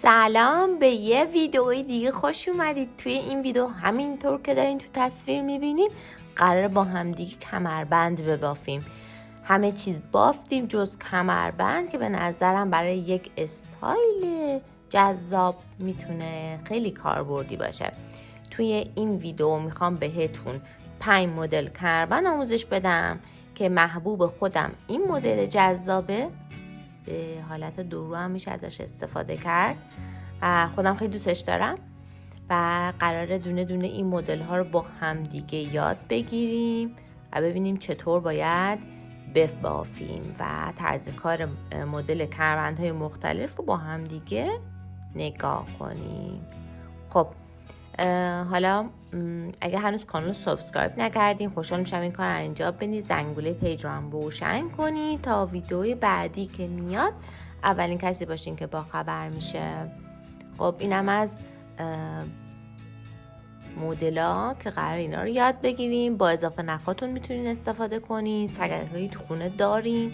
سلام، به یه ویدئوی دیگه خوش اومدید. توی این ویدیو همینطور که دارین تو تصویر میبینید قراره با هم دیگه کمربند ببافیم. همه چیز بافتیم جز کمربند که به نظرم برای یک استایل جذاب میتونه خیلی کاربردی باشه. توی این ویدیو میخوام بهتون 5 مدل کمربند آموزش بدم که محبوب خودم این مدل جذابه. به حالت دورو هم میشه ازش استفاده کرد و خودم خیلی دوستش دارم و قراره دونه دونه این مدل ها رو با هم دیگه یاد بگیریم و ببینیم چطور باید ببافیم و طرز کار مدل کمربندهای مختلف رو با هم دیگه نگاه کنیم. خب حالا اگه هنوز کانال رو سابسکرایب نکردین خوشحال میشم این کار انجام بدید، زنگوله پیج رو هم روشن کنید تا ویدیوی بعدی که میاد اولین کسی باشین که با خبر میشه. خب اینم از مدل‌ها که قرار اینا رو یاد بگیریم. با اضافه نخاتون میتونین استفاده کنین. سگک‌هایی تو خونه دارین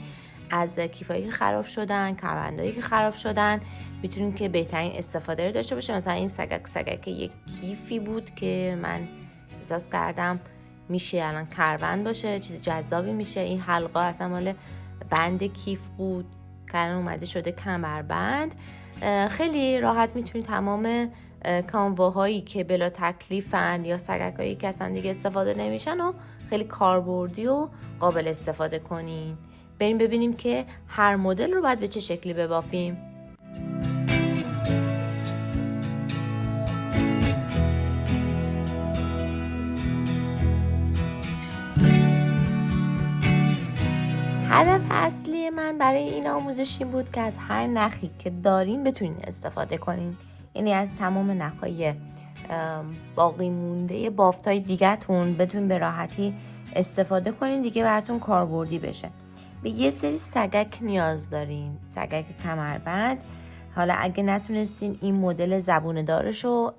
از کیفایی که خراب شدن، کمربندایی که خراب شدن، میتونین که بهترین استفاده رو داشته باشه. مثلا این سگک یک کیفی بود که من احساس کردم میشه الان کمربند باشه، چیز جذابی میشه. این حلقه اصلا مال بند کیف بود که الان اومده شده کمربند. خیلی راحت میتونید تمام کانواهایی که بلا تکلیفن یا سگکایی که اصلا دیگه استفاده نمیشن و خیلی کاربردی و قابل استفاده کنین. بریم ببینیم که هر مدل رو باید به چه شکلی ببافیم. هدف اصلی من برای این آموزش این بود که از هر نخی که دارین بتونین استفاده کنین. یعنی از تمام نخهای باقی مونده بافتای دیگه‌تون بتونین به راحتی استفاده کنین دیگه براتون کاربردی بشه. به یه سری سگک نیاز دارین، سگک کمربند. حالا اگه نتونستین این مدل زبون دارش رو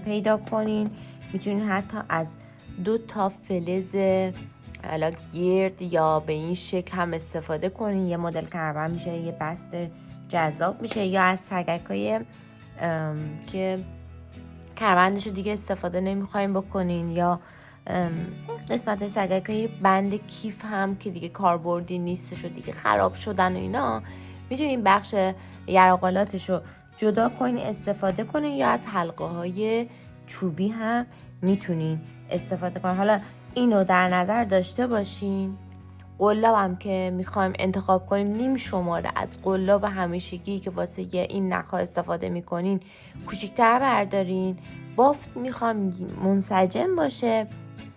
پیدا کنین میتونین حتی از 2 تا فلز حالا گرد یا به این شکل هم استفاده کنین. یه مدل کمربند میشه، یه بسته جذاب میشه. یا از سگکای که کمربندش رو دیگه استفاده نمیخوایم بکنین، یا قسمت سگکای بند کیف هم که دیگه کاربردی نیستش و دیگه خراب شدن و اینا، میتونین بخش یراقالاتش رو جدا کنین استفاده کنین. یا از حلقه های چوبی هم میتونین استفاده کنین. حالا اینو در نظر داشته باشین. قلاب هم که میخوایم انتخاب کنیم نیم شماره از قلاب همیشگی که واسه این نخا استفاده میکنین کوچیک‌تر بردارین. بافت میخوام منسجم باشه،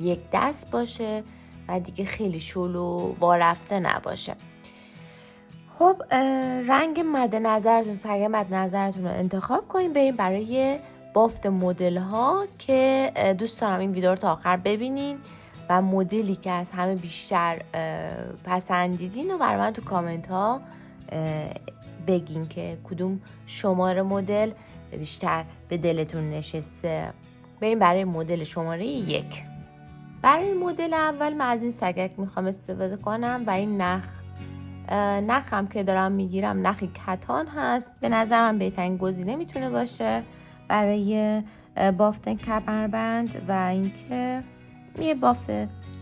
یک دست باشه و دیگه خیلی شل و وارفته نباشه. خب رنگ مد نظرتون، سگ مد نظرتون رو انتخاب کنین. بریم برای بافت مدل ها که دوست دارم این ویدیو رو تا آخر ببینین و مدلی که از همه بیشتر پسندیدین و برای من تو کامنت ها بگین که کدوم شماره مدل بیشتر به دلتون نشسته. بریم برای مدل شماره 1. برای مدل اول من از این سگک میخوام استفاده کنم و این نخم که دارم میگیرم نخی کتان هست. به نظر من بهترین گزینه میتونه باشه برای بافت کمربند و اینکه یه بافت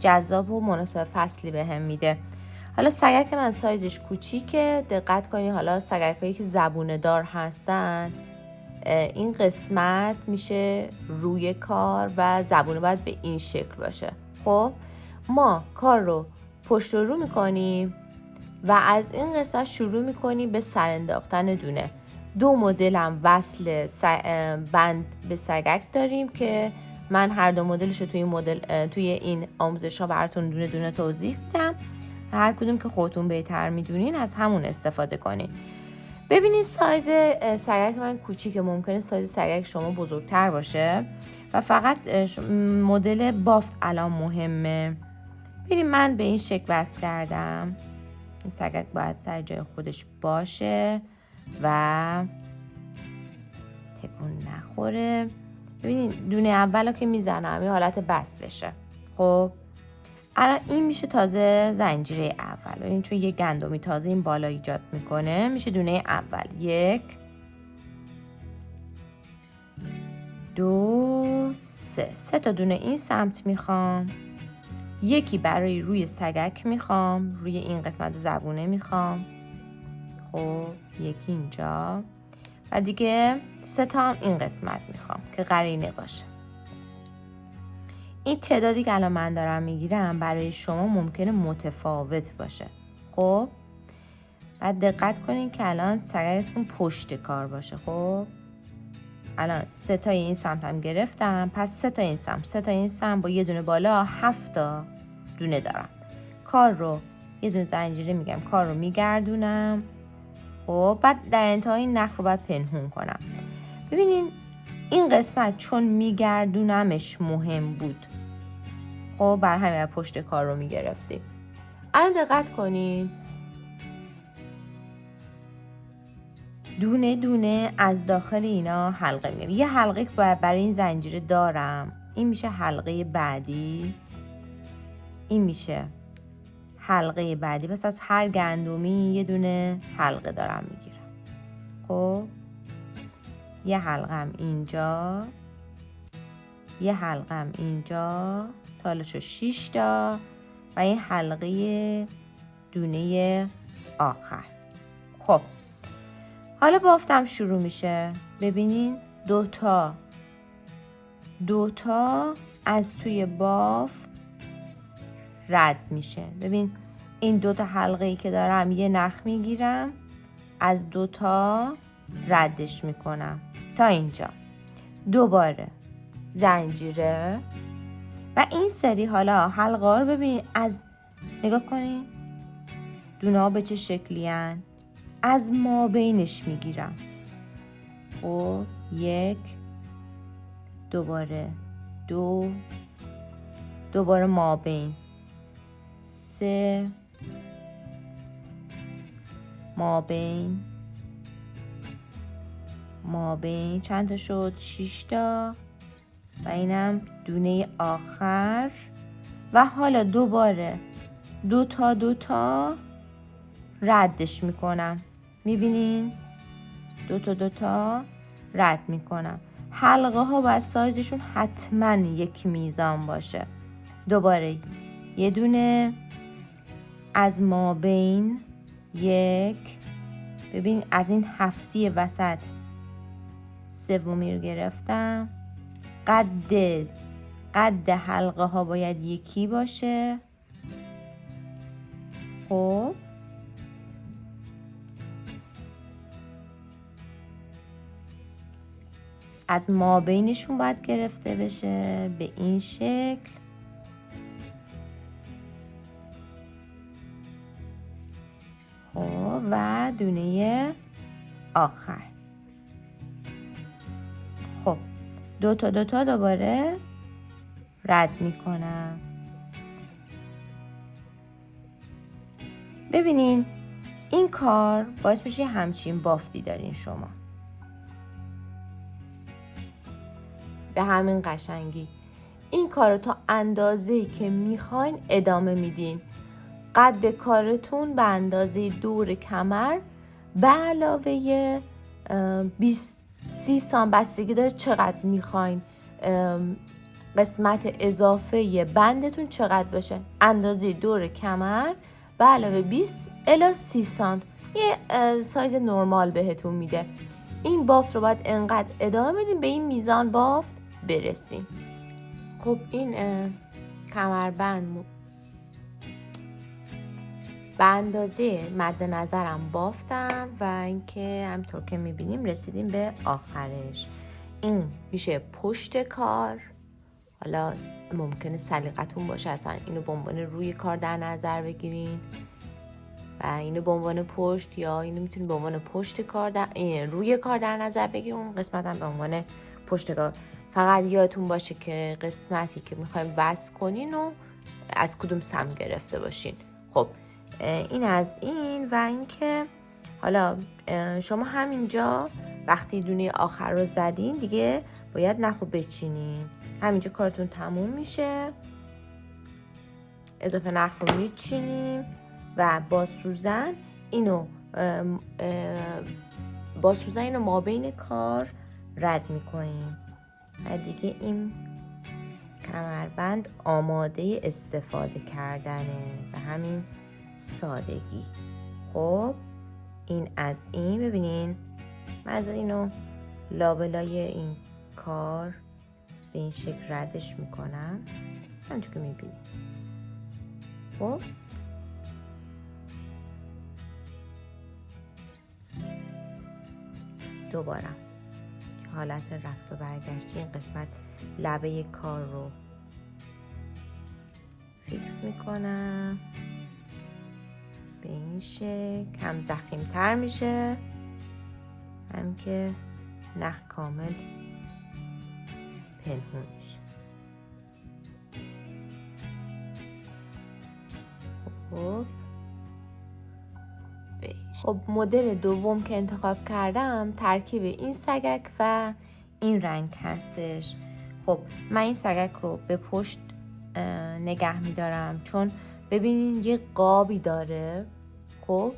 جذاب و مناسب فصلی بهم میده. حالا سگک من سایزش کوچیکه، دقت کنید. حالا سگکایی که زبونه دار هستن این قسمت میشه روی کار و زبونه باید به این شکل باشه. خب ما کار رو پشت رو میکنیم و از این قسمت شروع میکنیم به سر انداختن دونه. 2 مدل هم وصل بند به سگک داریم که من هر 2 مدلش رو توی این آموزش ها براتون دونه دونه توضیح میدم. هر کدوم که خودتون بهتر میدونین از همون استفاده کنین. ببینید سایز سگک من کوچیکه، ممکنه سایز سگک شما بزرگتر باشه و فقط مدل بافت الان مهمه. ببینید من به این شکل بس کردم. این سگک باید سر جای خودش باشه و تکون نخوره. ببینید دونه اولو که میزنم یه حالت بستشه. خب الان این میشه تازه زنجیره اول. ببین چون یه گندمی تازه این بالا ایجاد میکنه میشه دونه اول. 1 سه تا دونه این سمت میخوام، یکی برای روی سگک میخوام، روی این قسمت زبونه میخوام. خب یکی اینجا و دیگه 3 تا هم این قسمت میخوام که قرینه باشه. این تعدادی که الان من دارم میگیرم برای شما ممکنه متفاوت باشه. خب بعد دقت کنین که الان سگکتون پشت کار باشه. خب الان 3 تا این سمت هم گرفتم، پس 3 تا این سمت، 3 تا این سمت با یه دونه بالا 7 تا دونه دارم. کار رو یه دونه زنجیره میگم، کار رو میگردونم. خب بعد در انتهای این نخ رو باید پنهون کنم. ببینین این قسمت چون میگردونمش مهم بود، خب بر همین پشت کار رو میگرفتیم. الان دقت کنین دونه دونه از داخل اینا حلقه میگم. یه حلقه که برای این زنجیره دارم، این میشه حلقه بعدی، این میشه حلقه بعدی. پس از هر گندمی یه دونه حلقه دارم میگیرم. خب یه حلقه هم اینجا، یه حلقه هم اینجا، تا حالا شد 6 تا و این حلقه دونه آخر. خب حالا بافتم شروع میشه. ببینین دو تا از توی بافت رد میشه. ببین این 2 تا حلقه ای که دارم یه نخ میگیرم، از 2 تا ردش میکنم تا اینجا، دوباره زنجیره و این سری حالا حلقه ها رو ببین، از نگاه کنین دونه ها به چه شکلی هن. از ما بینش میگیرم. خب 1 دوباره 2 دوباره ما بین 3 ما بین چند تا شد؟ 6 تا و اینم دونه آخر و حالا دوباره 2 تا ردش میکنم. میبینین 2 تا رد میکنم. حلقه ها باید سایزشون حتما یک میزان باشه. دوباره یه دونه از ما بین 1. ببین از این هفتی وسط سومی رو گرفتم. قد حلقه ها باید یکی باشه. خب از ما بینشون باید گرفته بشه به این شکل. خب و دونه آخر. خب 2 تا دوباره رد میکنم. ببینین این کار باعث میشه همچین بافتی دارین شما. به همین قشنگی این کار رو تا اندازه‌ای که میخواین ادامه میدین. قد کارتون به اندازه دور کمر به علاوه 20-30 سانت بستگی داره چقدر میخواین قسمت اضافه بندتون چقدر باشه. اندازه دور کمر به علاوه 20 الی 30 سانت یه سایز نرمال بهتون میده. این بافت رو باید انقدر ادامه بدیم به این میزان بافت برسیم. خب این کمربند به اندازه مد نظرم بافتم و اینکه همطور که میبینیم رسیدیم به آخرش. این میشه پشت کار. حالا ممکنه سلیقتون باشه اصلا اینو به عنوان روی کار در نظر بگیرین و اینو به عنوان پشت، یا اینو میتونید به عنوان پشت کار روی کار در نظر بگیرین، اون قسمت هم به عنوان پشت کار. فقط یادتون باشه که قسمتی که میخوایم وصل کنین و از کدوم سم گرفته باشین. خب این از این و اینکه حالا شما همینجا وقتی دونه آخر رو زدین دیگه باید نخو بچینین. همینجا کارتون تموم میشه. اضافه نخ رو میچینیم و با سوزن اینو ما بین کار رد میکنیم و دیگه این کمربند آماده استفاده کردنه به همین سادگی. خب این از این. ببینین من از اینو لابلای این کار به این شکل ردش میکنم همونجور که میبینید. خب دوباره حالت رفت و برگشتی این قسمت لبه کار رو فیکس میکنم به این شکل. هم ضخیم‌تر میشه هم که نخ کامل پنهون میشه. خب مدل دوم که انتخاب کردم ترکیب این سگک و این رنگ هستش. خب من این سگک رو به پشت نگه میدارم چون ببینین یه قابی داره. خب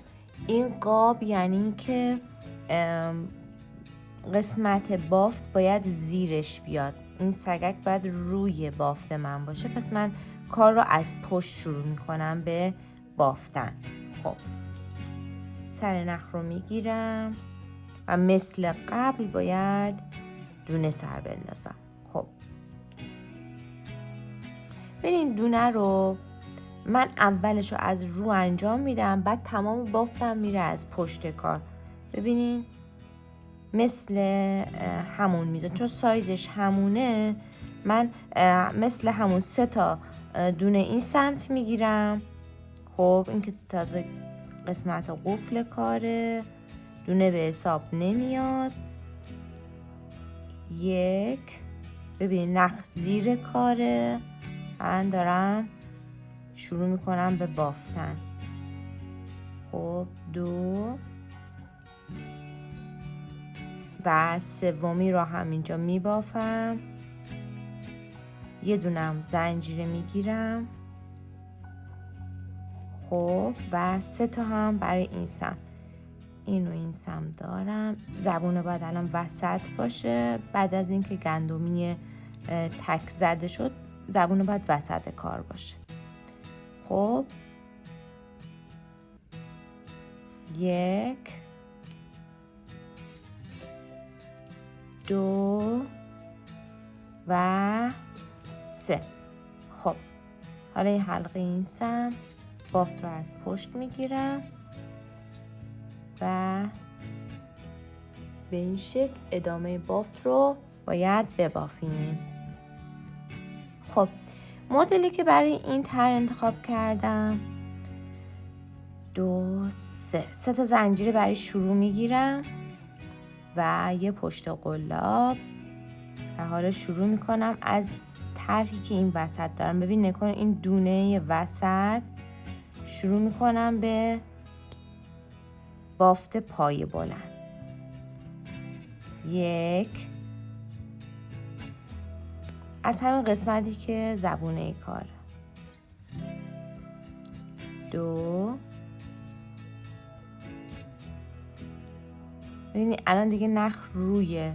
این قاب یعنی که قسمت بافت باید زیرش بیاد، این سگک باید روی بافت من باشه، پس من کار رو از پشت شروع میکنم به بافتن. خب سر نخ رو میگیرم و مثل قبل باید دونه سر بندازم. خب ببینین دونه رو من اولش رو از رو انجام میدم، بعد تمام بافتم میره از پشت کار. ببینین مثل همون میزه چون سایزش همونه. من مثل همون 3 تا دونه این سمت میگیرم. خب این که تازه قسمت قفل کاره، دونه به حساب نمیاد. 1 ببین نخ زیر کاره، من دارم شروع میکنم به بافتن. خب 2 و 3 رو همینجا میبافم. یه دونم زنجیره میگیرم. خب و 3 تا هم برای این سم. اینو این سم دارم. زبون باید الان وسط باشه. بعد از اینکه گندمی تک زده شد زبون باید وسط کار باشه. خب 1 2 و 3. خب حالا این حلقه این سم بافت رو از پشت میگیرم و به این شکل ادامه بافت رو باید ببافیم. خب مدلی که برای این تر انتخاب کردم 2 3 تا زنجیره برای شروع میگیرم و یه پشت قلاب و حالا شروع میکنم از طرحی که این وسط دارم. ببین نکن این دونه وسط شروع میکنم به بافت پای بلند. 1 از همین قسمتی که زبونه کاره. 2 ببینی الان دیگه نخ روی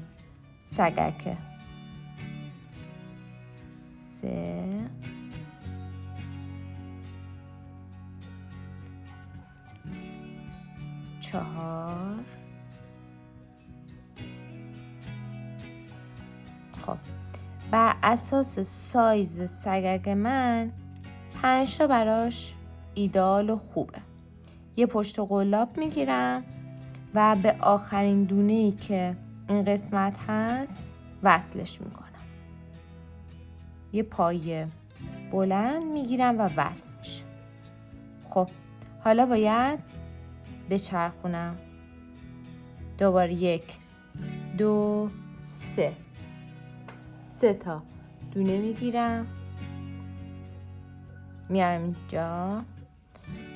سگکه. 3 4 خب بر اساس سایز سگک من 5 تا براش ایدئال و خوبه. یه پشت قلاب میگیرم و به آخرین دونه‌ای که این قسمت هست وصلش میکنم. یه پایه بلند میگیرم و وصل میشه. خب حالا باید بچرخونم. دوباره 1 2 3 تا دونه میگیرم میارم اینجا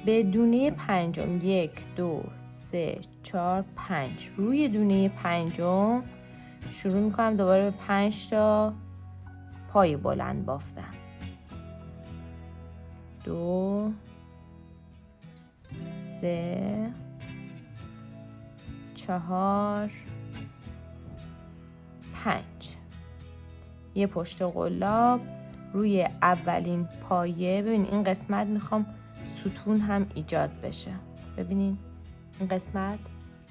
به دونه پنجم. 1 2 3 4 5 روی دونه پنجم شروع میکنم دوباره به 5 تا پای بلند بافتم. 2 3 4 5 یه پشت قلاب روی اولین پایه. ببین این قسمت میخوام ستون هم ایجاد بشه. ببینین این قسمت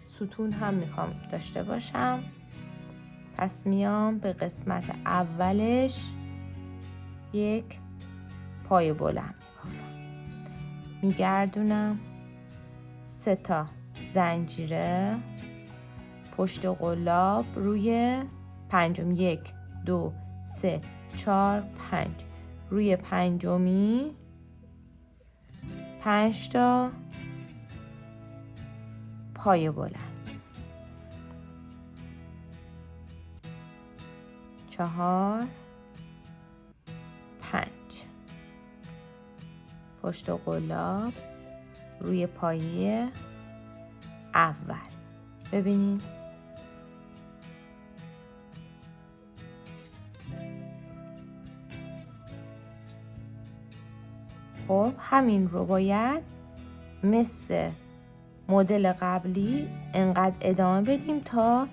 ستون هم میخوام داشته باشم. پس میام به قسمت اولش یک پایه بلند میبافم، میگردونم 3 تا زنجیره پشت قلاب روی پنجم. 1 2 3 4 5 روی پنجمی 5 تا پایه بلند. 4 5 پشت قلاب روی پایه اول. ببینید خب همین رو باید مثل مدل قبلی انقدر ادامه بدیم تا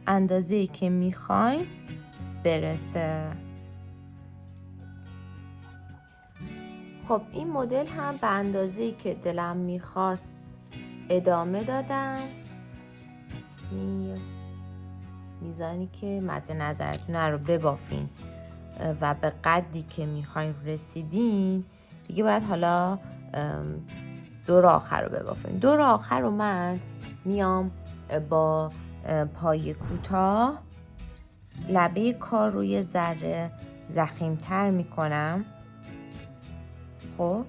اندازه‌ای که میخوایم برسه. خب این مدل هم به اندازه‌ای که دلم میخواست ادامه دادم. میزانی که مد نظرتونه رو ببافین و به قدی که میخواین رسیدین دیگه باید حالا دور آخر رو ببافین. دور آخر رو من میام با پای کوتاه لبه کار روی ذره ضخیم‌تر میکنم. خب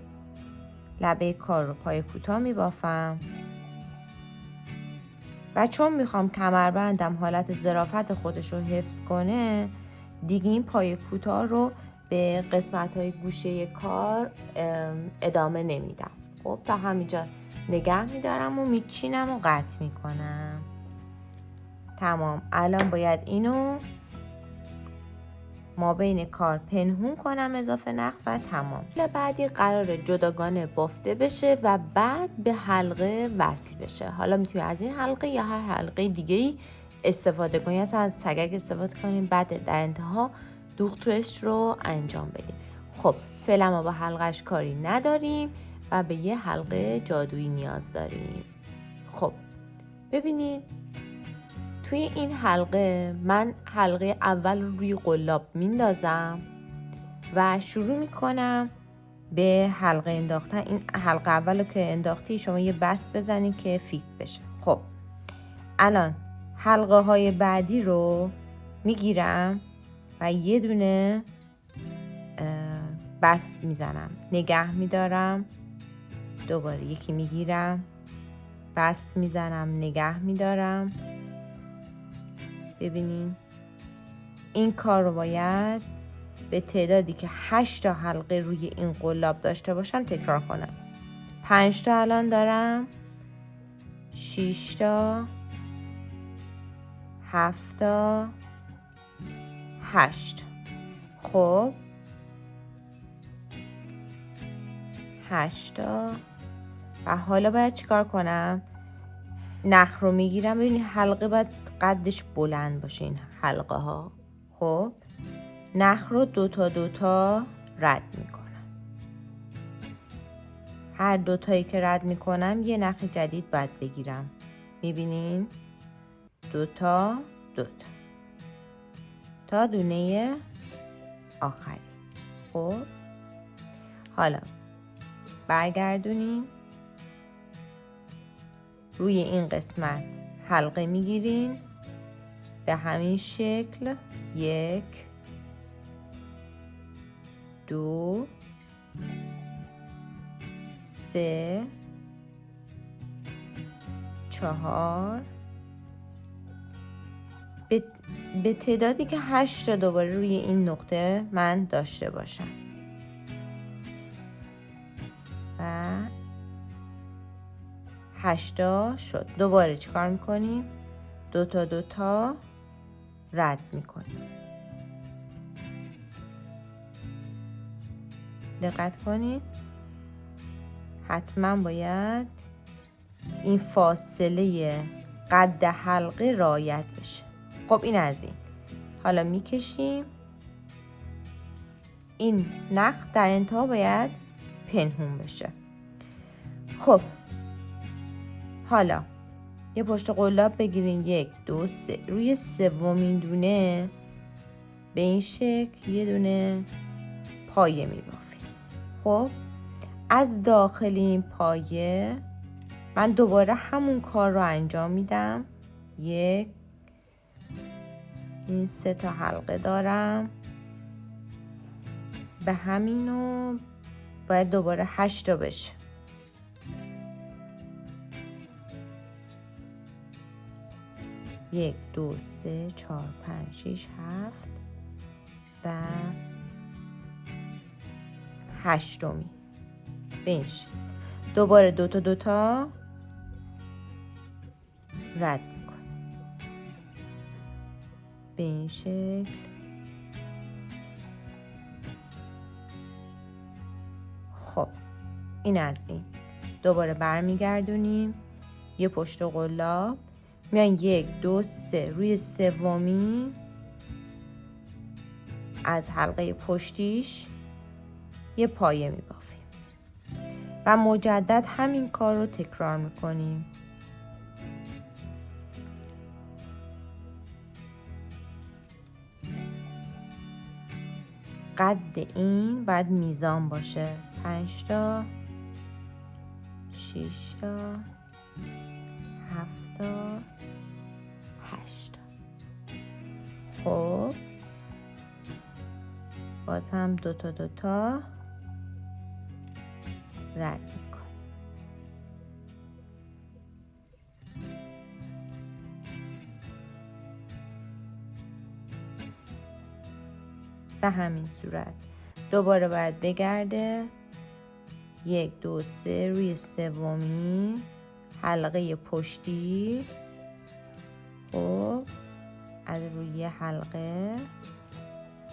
لبه کار رو پای کوتاه میبافم و چون میخوام کمربندم حالت ظرافت خودش رو حفظ کنه دیگه این پای کوتاه رو به قسمت‌های گوشه کار ادامه نمیدم. خب تا همینجا نگه میدارم و میچینم و قطع میکنم. تمام. الان باید اینو ما بین کار پنهون کنم اضافه نخ و تمام. بعدی قراره جداگانه بافته بشه و بعد به حلقه وصل بشه. حالا میتونی از این حلقه یا هر حلقه دیگه‌ای استفاده کنی، اصلا از سگک استفاده کنیم. بعد در انتها دوختش رو انجام بدیم. خب فعلا ما با حلقش کاری نداریم و به یه حلقه جادویی نیاز داریم. خب ببینید توی این حلقه من حلقه اول رو روی قلاب میندازم و شروع میکنم به حلقه انداختن. این حلقه اول رو که انداختی شما یه بست بزنی که فیت بشه. خب الان حلقه های بعدی رو میگیرم و یه دونه بست میزنم، نگه میدارم، دوباره یکی میگیرم، بست میزنم، نگه میدارم. ببینین این کار رو باید به تعدادی که 8 تا حلقه روی این قلاب داشته باشم تکرار کنم. 5 تا الان دارم، 6 تا، 7 تا، 8. خب 8 تا و حالا باید چیکار کنم؟ نخ رو میگیرم. ببینید حلقه باید قدش بلند باشه این حلقه ها. خب نخ رو 2 تا رد میکنم. هر 2 تایی که رد میکنم یه نخ جدید باید بگیرم. میبینین 2 تا تا دونه آخری. خب حالا برگردونیم روی این قسمت حلقه میگیرین به همین شکل. 1 2 3 4 به تعدادی که 8 تا دوباره روی این نقطه من داشته باشم و 8 تا شد. دوباره چیکار میکنیم؟ 2 تا رد میکنیم. دقت کنید حتما باید این فاصله قد حلقه رعایت بشه. خب این از این. حالا میکشیم این نخ در انتها باید پنهون بشه. خب حالا یه پشت قلاب بگیرین، 1 2 3 روی سومین دونه به این شکل یه دونه پایه میبافیم. خب از داخل این پایه من دوباره همون کار رو انجام میدم. این 3 تا حلقه دارم، به همینو باید دوباره 8 تا بشه. یک 2 3 4 5 6 7 و 8می بینش دوباره 2 تا 2 تا رد میکنیم به این شکل. خب این از این دوباره برمیگردونیم، یه پشت قلاب میان 1 2 3 روی سومی از حلقه پشتیش یه پایه میبافیم و مجدد همین کار رو تکرار میکنیم. قد این باید میزان باشه، 5 تا 6 تا 7 تا 8 تا. خب باز هم 2 تا 2 تا رد میکنم. به همین صورت دوباره باید بگرده، 1 2 3 روی سومی حلقه پشتی. خب از روی حلقه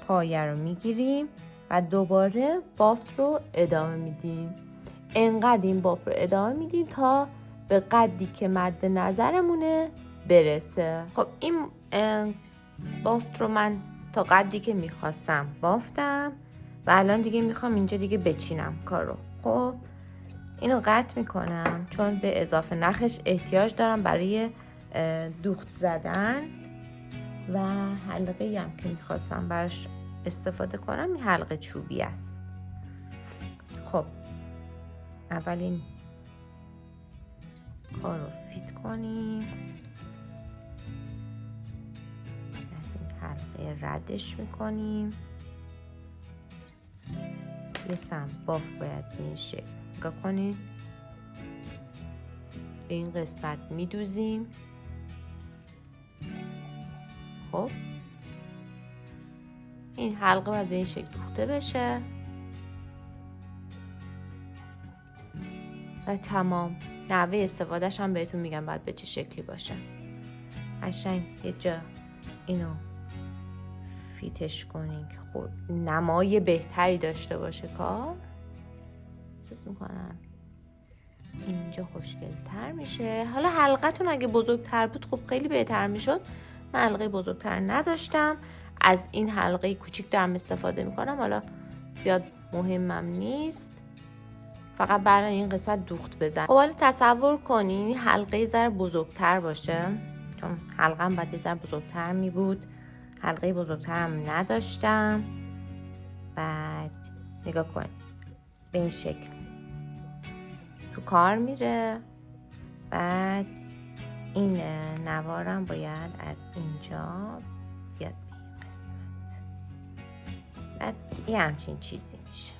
پایه رو میگیریم و دوباره بافت رو ادامه میدیم. انقدر این بافت رو ادامه میدیم تا به قدی که مد نظرمونه برسه. خب این بافت رو من تا قدی که میخواستم بافتم و الان دیگه میخوام اینجا دیگه بچینم کارو. خب اینو قطع میکنم چون به اضافه نخش احتیاج دارم برای دوخت زدن و حلقه هم که میخواستم براش استفاده کنم این حلقه چوبی است. خب اولین کار رو فیت کنیم، از این حلقه ردش میکنیم، یه سم باف باید به این شکل نگاه کنید، به این قسمت میدوزیم. خب این حلقه باید به این شکل دوخته بشه و تمام. نحوه استفادهش هم بهتون میگم باید به چه شکلی باشه. قشنگ یه جا اینو فیتش کنین که خود نمای بهتری داشته باشه کار. احساس میکنم اینجا خوشگل‌تر میشه. حالا حلقتون اگه بزرگتر بود خب خیلی بهتر میشد. من حلقه بزرگتر نداشتم، از این حلقه کوچیک دارم استفاده میکنم. حالا زیاد مهمم نیست، فقط برای این قسمت دوخت بزن. خب حالا تصور کنین حلقه ذره بزرگتر باشه، چون حلقه‌ام باید ذره بزرگتر می بود. حلقه بزرگترم نداشتم. بعد نگاه کن به این شکل تو کار میره. بعد این نوارم باید از اینجا بیاد به این قسمت. بعد یه همچین چیزی میشه.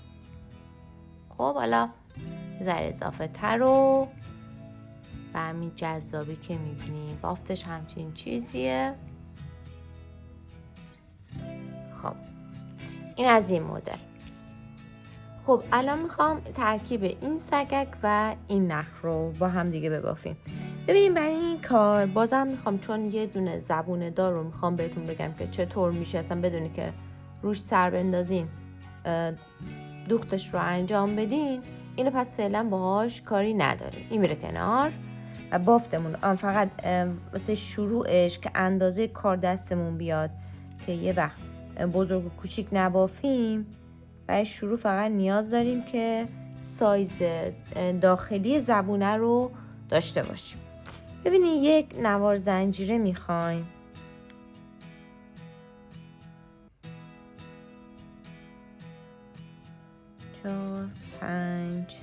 خب حالا ذره اضافه تر و همین جذابی که میبینیم بافتش همچین چیزیه. خب این از این مدل. خب الان میخوام ترکیب این سگک و این نخ رو با هم دیگه ببافیم. ببینیم برای این کار بازم میخوام، چون یه دونه زبون دار رو میخوام بهتون بگم که چطور میشه اصلا بدونی که روش سر بندازین دوختش رو انجام بدین. اینو پس فعلا باهاش کاری نداریم، این میره کنار و بافتمون فقط واسه شروعش که اندازه کار دستمون بیاد که یه وقت بزرگ و کوچیک نبافیم برای شروع فقط نیاز داریم که سایز داخلی زبونه رو داشته باشیم. ببینید یک نوار زنجیره میخوایم. چهار، 5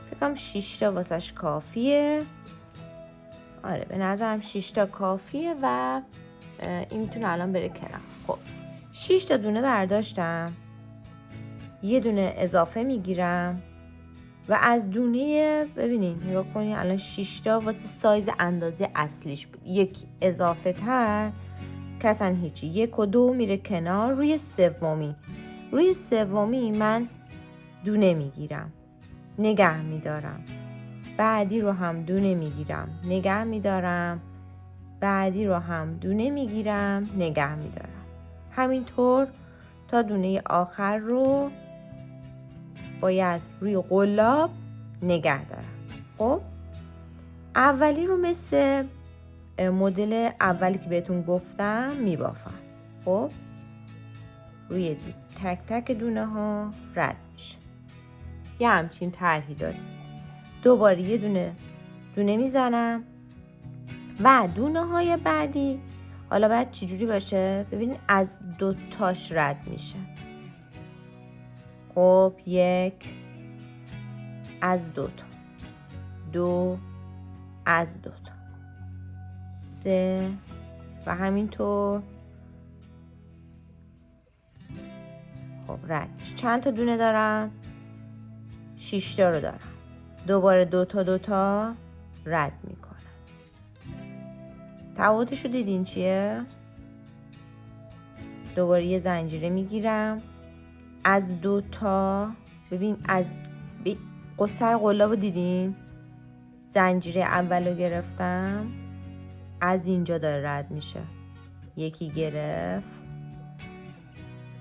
فکر کنم 6 تا واسش کافیه. آره به نظرم 6 تا کافیه و این میتونه الان بره کنار. خب 6 تا دونه برداشتم، یه دونه اضافه میگیرم و از دونه ببینین نگاه کنین الان 6 تا واسه سایز اندازه اصلیش بود، یک اضافه تر که اصلا هیچی، 1 و 2 میره کنار. روی سومی من دونه میگیرم، نگه میدارم، بعدی رو هم دونه میگیرم، نگه میدارم، بعدی رو هم دونه میگیرم، نگه میدارم. همینطور تا دونه آخر رو باید روی قلاب نگه دارم. خب اولی رو مثل مدل اولی که بهتون گفتم میبافم. خب روی تک تک دونه ها رد میشه. یه همچین طرحی داریم. دوباره یه دونه میزنم و دونه های بعدی حالا باید چجوری باشه؟ ببینید از 2 تاش رد میشه. خب 1 از 2 تا، 2 از 2 تا، 3 و همینطور. خب رد میشه. چند تا دونه دارم؟ 6 تا رو دارم. دوباره 2 تا رد میکنم. تفاوتش رو دیدین چیه؟ دوباره یه زنجیره میگیرم، از 2 تا ببین از قصر قلاب دیدین؟ زنجیره اول رو گرفتم، از اینجا داره رد میشه. یکی گرفت،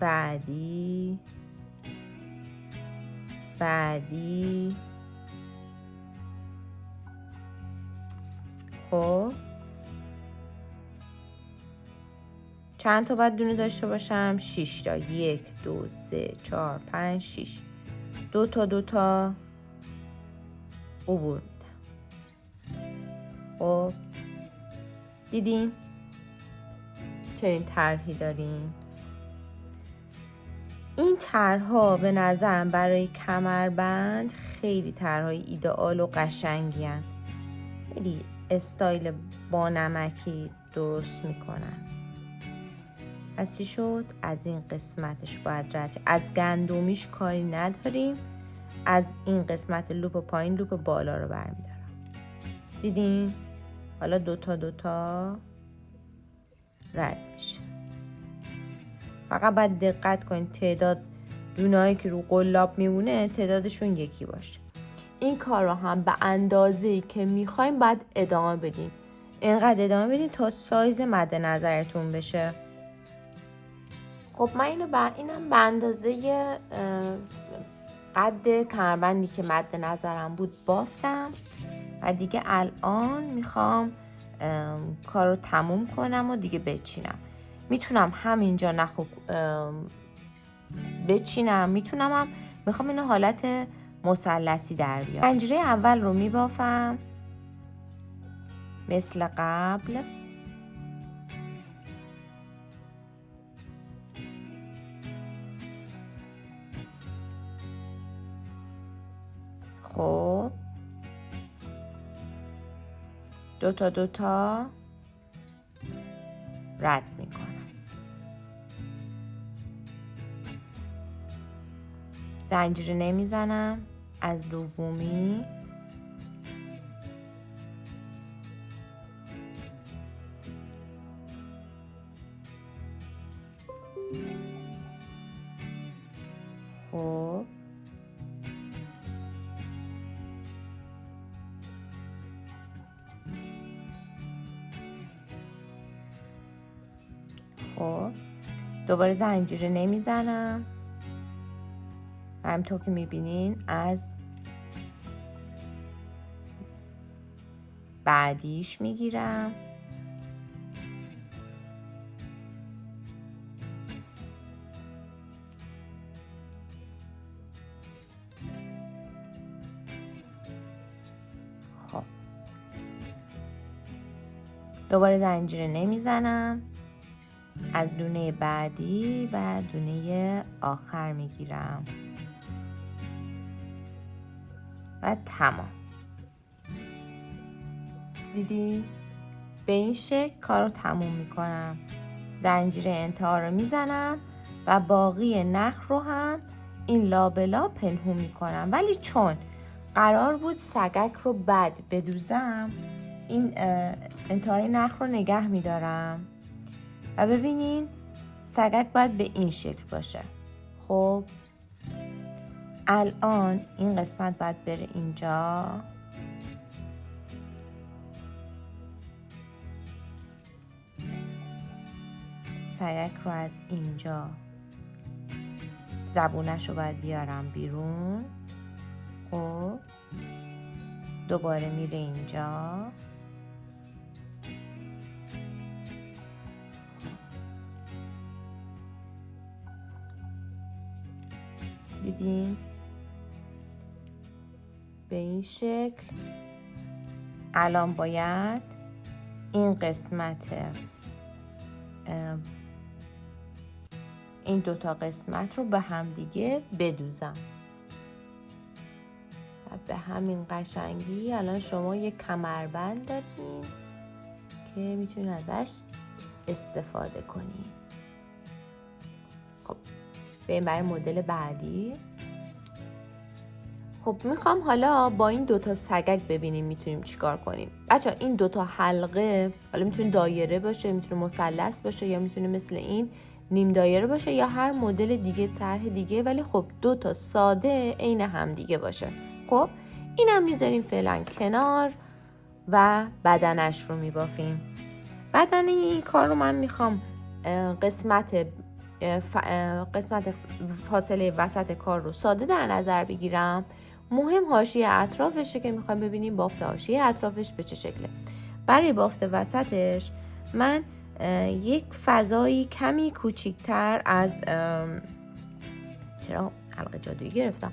بعدی خب چند تا باید دونه داشته باشم؟ 6 تا. 1 2 3 4 5 6. 2 تا عبور میدم. خب دیدین چنین طرحی دارین. این طرح‌ها به نظرم برای کمربند خیلی طرح‌های ایدئال و قشنگی هن. خیلی استایل با نمکی درست میکنن. پس چی شد؟ از این قسمتش باید رد، از گندمیش کاری نداریم، از این قسمت لوپ پایین لوپ بالا رو برمیدارم. دیدین؟ حالا 2 تا رد میشه. فقط باید دقت کنید تعداد دونایی که رو قلاب میمونه تعدادشون یکی باشه. این کار رو هم به اندازه‌ای که میخوایم باید ادامه بدین. اینقدر ادامه بدین تا سایز مد نظرتون بشه. خب من اینم به اندازه قد کمربندی که مد نظرم بود بافتم و دیگه الان میخوام کار رو تموم کنم و دیگه بچینم. میتونم همینجا نخو بچینم، میخوام اینو حالت مثلثی در بیارم. زنجیره اول رو میبافم مثل قبل. خب 2 تا رد میکنم. زنجیره نمیزنم، از دومی خب دوباره زنجیره نمیزنم، همطور که میبینین از بعدیش میگیرم. دوباره زنجیره نمیزنم، از دونه بعدی و دونه آخر میگیرم و تمام. دیدی؟ به این شکل کار رو تموم میکنم. زنجیره انتها رو میزنم و باقی نخ رو هم این لابلا پنهون میکنم، ولی چون قرار بود سگک رو بعد بدوزم، این انتهای نخ رو نگه میدارم و ببینین سگک باید به این شکل باشه. خب الان این قسمت باید بره اینجا، سگک رو از اینجا زبونش رو باید بیارم بیرون. خب دوباره میره اینجا. دیدین؟ به این شکل. الان باید این قسمت این دوتا قسمت رو به هم دیگه بدوزم و به همین قشنگی الان شما یک کمربند دارین که میتونین ازش استفاده کنین. خب بریم برای مدل بعدی. خب میخوام حالا با این دوتا سگک ببینیم میتونیم چیکار کنیم. بچه این دوتا حلقه حالا میتونه دایره باشه، میتونه مثلث باشه، یا میتونه مثل این نیم دایره باشه، یا هر مدل دیگه، طرح دیگه، ولی خب دوتا ساده عین هم دیگه باشه. خب اینم میذاریم فعلا کنار و بدنش رو میبافیم. بدن این کار رو من میخوام قسمت فاصله وسط کار رو ساده در نظر بگیرم. مهم حاشیه اطرافشه که میخوایم ببینیم بافت حاشیه اطرافش به چه شکله. برای بافت وسطش من یک فضایی کمی کوچیکتر از چرا حلقه جادویی گرفتم،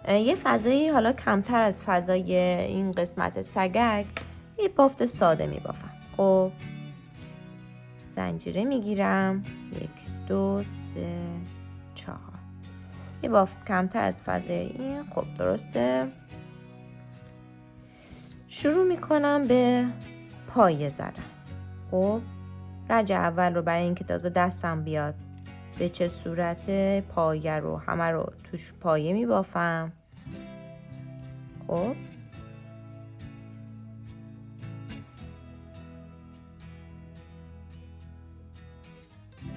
یه فضایی حالا کمتر از فضای این قسمت سگک یه بافت ساده میبافم. خب زنجیره میگیرم، 1 2 3 4، یه بافت کمتر از فضای این. خب درسته. شروع میکنم به پایه زدن. خب رج اول رو برای اینکه تازه دستم بیاد به چه صورت پایه رو همه رو توش پایه میبافم. خب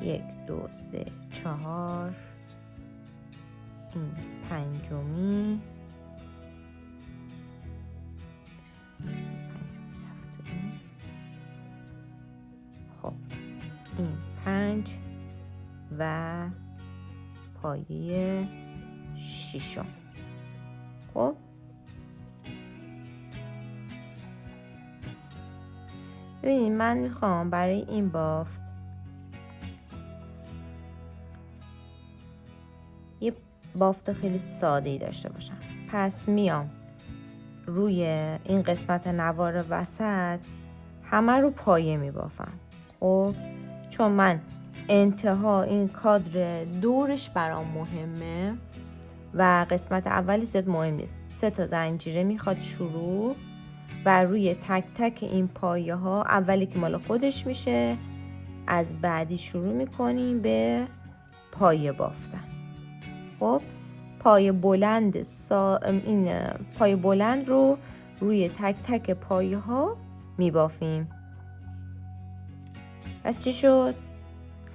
1 2 3 4، این پنجمی، خب این 5 و پایه 6. خب ببینید من میخوام برای این بافت یه بافت خیلی ساده‌ای داشته باشم. پس میام روی این قسمت نوار وسط همه رو پایه میبافم. خب چون من انتها این کادر دورش برام مهمه و قسمت اولی زیاد مهم نیست. 3 تا زنجیره میخواد شروع و روی تک تک این پایه ها، اولی که مال خودش میشه، از بعدی شروع میکنیم به پایه بافتن. خب پایه بلند این پایه بلند رو روی تک تک پایه ها میبافیم. پس چی شد؟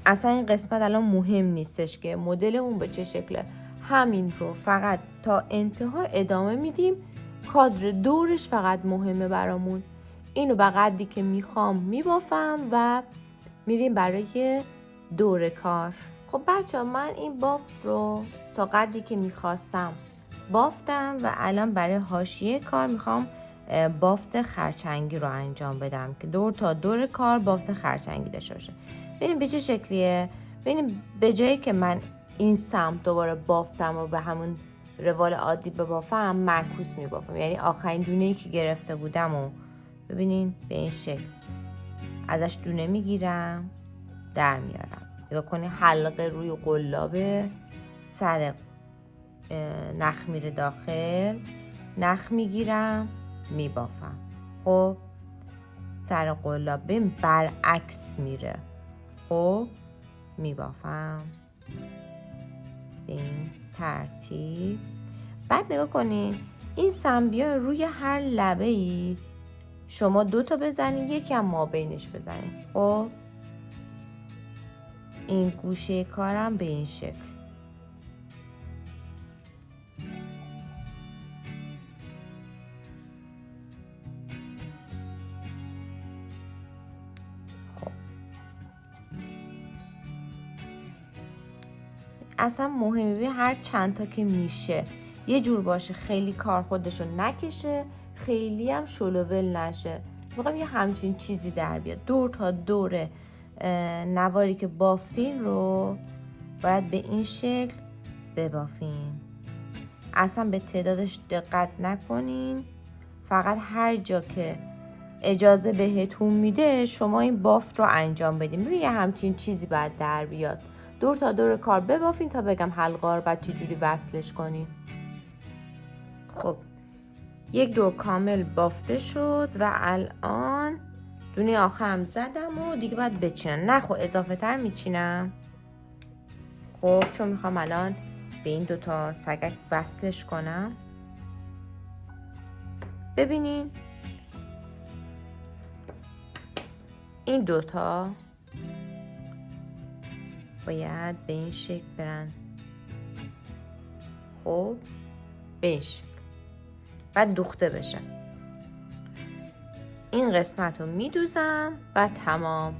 اصلا این قسمت الان مهم نیستش که مدل اون به چه شکله، همین رو فقط تا انتها ادامه میدیم. کادر دورش فقط مهمه برامون. اینو به قدری که میخوام میبافم و میریم برای دور کار. خب بچه من این بافت رو تا قدری که میخواستم بافتم و الان برای حاشیه کار میخوام بافت خرچنگی رو انجام بدم که دور تا دور کار بافت خرچنگی داشته باشه. ببینیم به چه شکلیه. ببینیم به جایی که من این سمت دوباره بافتم و به همون روال عادی ببافم، معکوس میبافم، یعنی آخرین دونه‌ای که گرفته بودم و ببینین به این شکل ازش دونه میگیرم در میارم. نگاه کنی حلقه روی قلابه، سر نخ میره داخل، نخ میگیرم میبافم. خب سر قلاب ببین برعکس میره. خب میبافم به این ترتیب. بعد نگاه کنین این سنبیا روی هر لبه ای شما 2 تا بزنین، یکی هم ما بینش بزنین. خب این گوشه کارم به این شکل. اصلا مهمه هر چند تا که میشه یه جور باشه، خیلی کار خودشو نکشه، خیلی هم شلوول نشه. میخوام یه همچین چیزی در بیاد. دور تا دور نواری که بافتین رو باید به این شکل ببافین. اصلا به تعدادش دقت نکنین، فقط هر جا که اجازه بهتون میده شما این بافت رو انجام بدین. ببین یه همچین چیزی باید در بیاد. دور تا دور کار ببافین تا بگم حلقه رو بعد چی جوری وصلش کنین. خب 1 دور کامل بافته شد و الان دونه آخرم زدم و دیگه باید بچینم. نه خب اضافه تر میچینم. خب چون میخوام الان به این 2 تا سگک وصلش کنم. ببینین این 2 تا باید به این شکل برن. خب به این شکل بعد دوخته بشه. این قسمت رو میدوزم و تمام.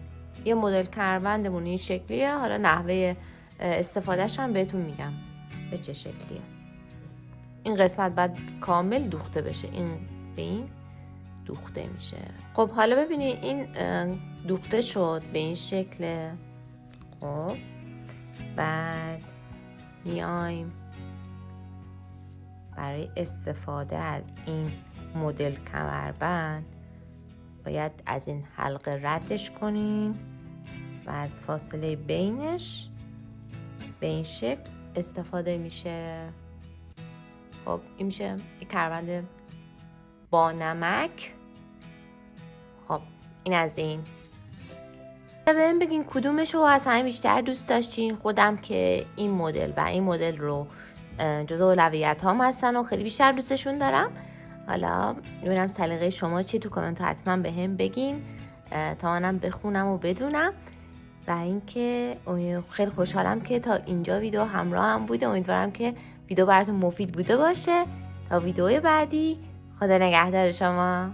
یه مدل کمربندمون این شکلیه. حالا نحوه استفادهش هم بهتون میگم به چه شکلیه. این قسمت بعد کامل دوخته بشه. این به این دوخته میشه. خب حالا ببینید این دوخته شد به این شکل. خب بعد میایم برای استفاده از این مدل کمربند باید از این حلقه ردش کنین و از فاصله بینش به این شکل استفاده میشه. خب این میشه یک کمربند با نمک. خب این از این. بهم بگین کدومش رو از همه بیشتر دوست داشتین. خودم که این مدل و این مدل رو جزو اولویت هام هستن و خیلی بیشتر دوستشون دارم. حالا ببینم سلیقه شما چیه، تو کامنت ها حتما بهم بگین تا منم بخونم و بدونم. و اینکه خیلی خوشحالم که تا اینجا ویدیو همراه هم بوده. امیدوارم که ویدیو براتون مفید بوده باشه. تا ویدیو بعدی، خدا نگهدار شما.